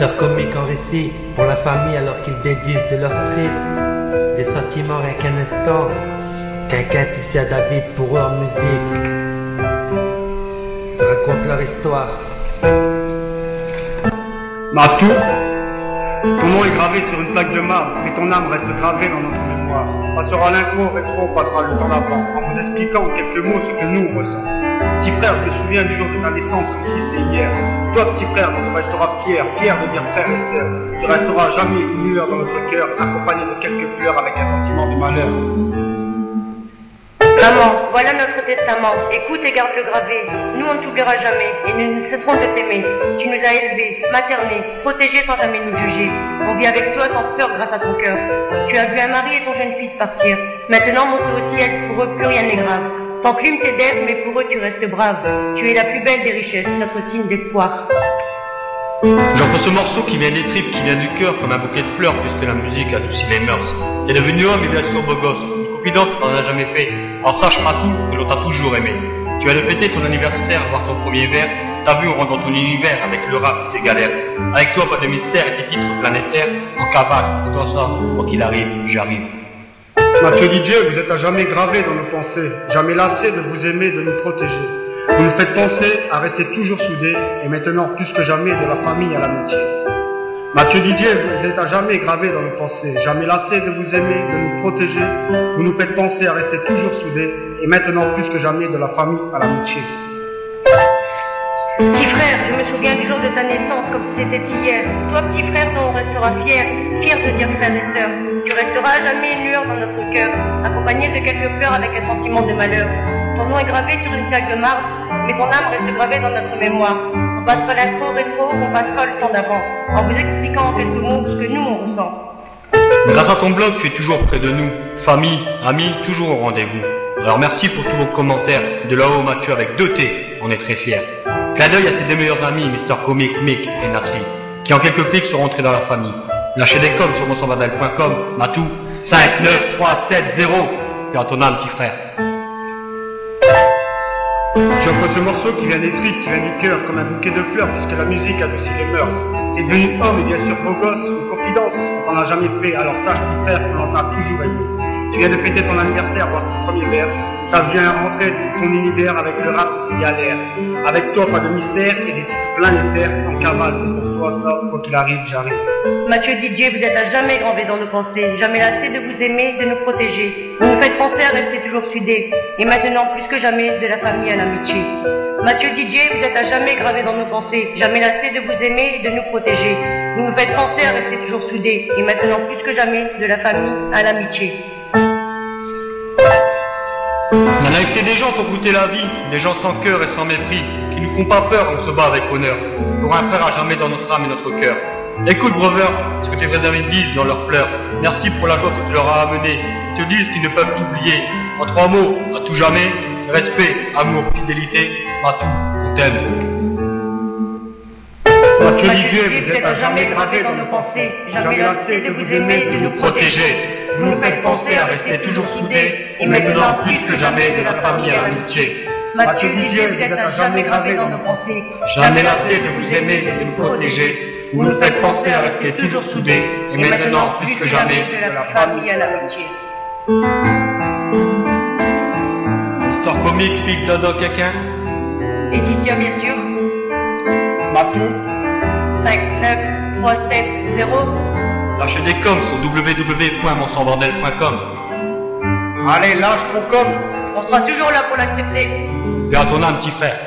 Mister Comique en récit pour la famille alors qu'ils dédisent de leur trip. Des sentiments rien qu'un instant. Quinquette ici à David pour eux en musique. Raconte leur histoire. Matou, ton nom est gravé sur une plaque de marbre, mais ton âme reste gravée dans notre mémoire. On passera l'intro, rétro, on passera le temps d'avant, en vous expliquant en quelques mots ce que nous on ressent. Petit frère, je me souviens du jour de ta naissance comme si c'était hier. Toi, petit frère, tu resteras fier, fier de dire frère et sœur. Tu resteras jamais une lueur dans notre cœur, accompagné de quelques pleurs avec un sentiment de malheur. Maman, voilà notre testament. Écoute et garde-le gravé. Nous, on ne t'oubliera jamais et nous ne cesserons de t'aimer. Tu nous as élevés, maternés, protégés sans jamais nous juger. On vit avec toi sans peur grâce à ton cœur. Tu as vu un mari et ton jeune fils partir. Maintenant, monter au ciel, pour eux, plus rien n'est grave. T'enclumes tes dettes, mais pour eux, tu restes brave. Tu es la plus belle des richesses, notre signe d'espoir. J'offre ce morceau qui vient des tripes, qui vient du cœur, comme un bouquet de fleurs, puisque la musique adoucit les mœurs. T'es devenu homme et bien sûr beau gosse. Une confidence qu'on n'en a jamais fait. Alors sache Matou que l'on t'a toujours aimé. Tu vas de fêter ton anniversaire, voir ton premier verre. T'as vu, on rentre dans ton univers avec le rap et ses galères. Avec toi, pas de mystère et tes titres planétaires. En cavale, c'est toi ça, quoi qu'il arrive, j'arrive. Mathieu DJ, vous êtes à jamais gravé dans nos pensées, jamais lassé de vous aimer, de nous protéger. Vous nous faites penser à rester toujours soudés, et maintenant plus que jamais de la famille à l'amitié. Mathieu DJ, vous êtes à jamais gravé dans nos pensées, jamais lassé de vous aimer, de nous protéger. Vous nous faites penser à rester toujours soudés, et maintenant plus que jamais de la famille à l'amitié. Petit frère, je me souviens du jour de ta naissance comme si c'était hier. Toi, petit frère, dont on restera fier, fier de dire frère et sœur. Tu resteras à jamais une lueur dans notre cœur, accompagné de quelques pleurs avec un sentiment de malheur. Ton nom est gravé sur une plaque de marbre, mais ton âme reste gravée dans notre mémoire. On passera l'intro, rétro, on passera le temps d'avant, en vous expliquant en quelques mots ce que nous on ressent. Grâce à ton blog, tu es toujours près de nous. Famille, amis, toujours au rendez-vous. Alors merci pour tous vos commentaires. De là-haut, Mathieu avec 2 T, on est très fiers. Clin d'œil à ses 2 meilleurs amis, Mister Comique, Mick et Nasri, qui en quelques clics sont rentrés dans la famille. Lâchez des coms sur monsambadal.com, Matou, 59370. Et à ton âme, petit frère. J'offre ce morceau qui vient des tripes, qui vient du cœur, comme un bouquet de fleurs, puisque la musique adoucit les mœurs. T'es devenu homme et bien sûr beau gosse, une confidence, on t'en a jamais fait, alors sache petit frère que l'on t'a toujours aimé. Tu viens de fêter ton anniversaire, voir ton premier verre. T'as bien rentré ton univers avec le rap et ses galères. Avec toi, pas de mystère et des titres planétaires. En cavale, c'est pour toi ça, quoi qu'il arrive, j'arrive. Mathieu DJ, vous êtes à jamais gravé dans nos pensées, jamais lassé de vous aimer, de nous protéger. Vous nous faites penser à rester toujours soudés, et maintenant plus que jamais de la famille à l'amitié. Mathieu DJ, vous êtes à jamais gravé dans nos pensées, jamais lassé de vous aimer et de nous protéger. Vous nous faites penser à rester toujours soudés, et maintenant plus que jamais de la famille à l'amitié. La naïveté des gens pour goûter la vie, des gens sans cœur et sans mépris, qui nous font pas peur, on se bat avec honneur, pour un frère à jamais dans notre âme et notre cœur. Écoute, brother, ce que tes vrais amis disent dans leurs pleurs. Merci pour la joie que tu leur as amenée. Ils te disent qu'ils ne peuvent t'oublier. En 3 mots, à tout jamais, respect, amour, fidélité, Matou, on t'aime. Mathieu DJ, vous êtes à jamais gravé dans nos pensées, jamais lassé de vous aimer et de nous protéger. Vous nous faites penser à rester toujours soudés, et maintenant plus que jamais de la famille à l'amitié. Mathieu DJ, vous êtes à jamais gravé dans nos pensées, Jamais lassé de vous aimer et de nous protéger. Vous nous faites penser à rester toujours soudés, et maintenant plus que jamais de la famille à l'amitié. Mister Comique, Fig, Dodo, quelqu'un? Édition bien sûr, Mathieu, 59370. Lâchez des coms sur www.monsambordel.com. allez, lâche ton com. On sera toujours là pour l'accepter. Et à ton âme, petit frère.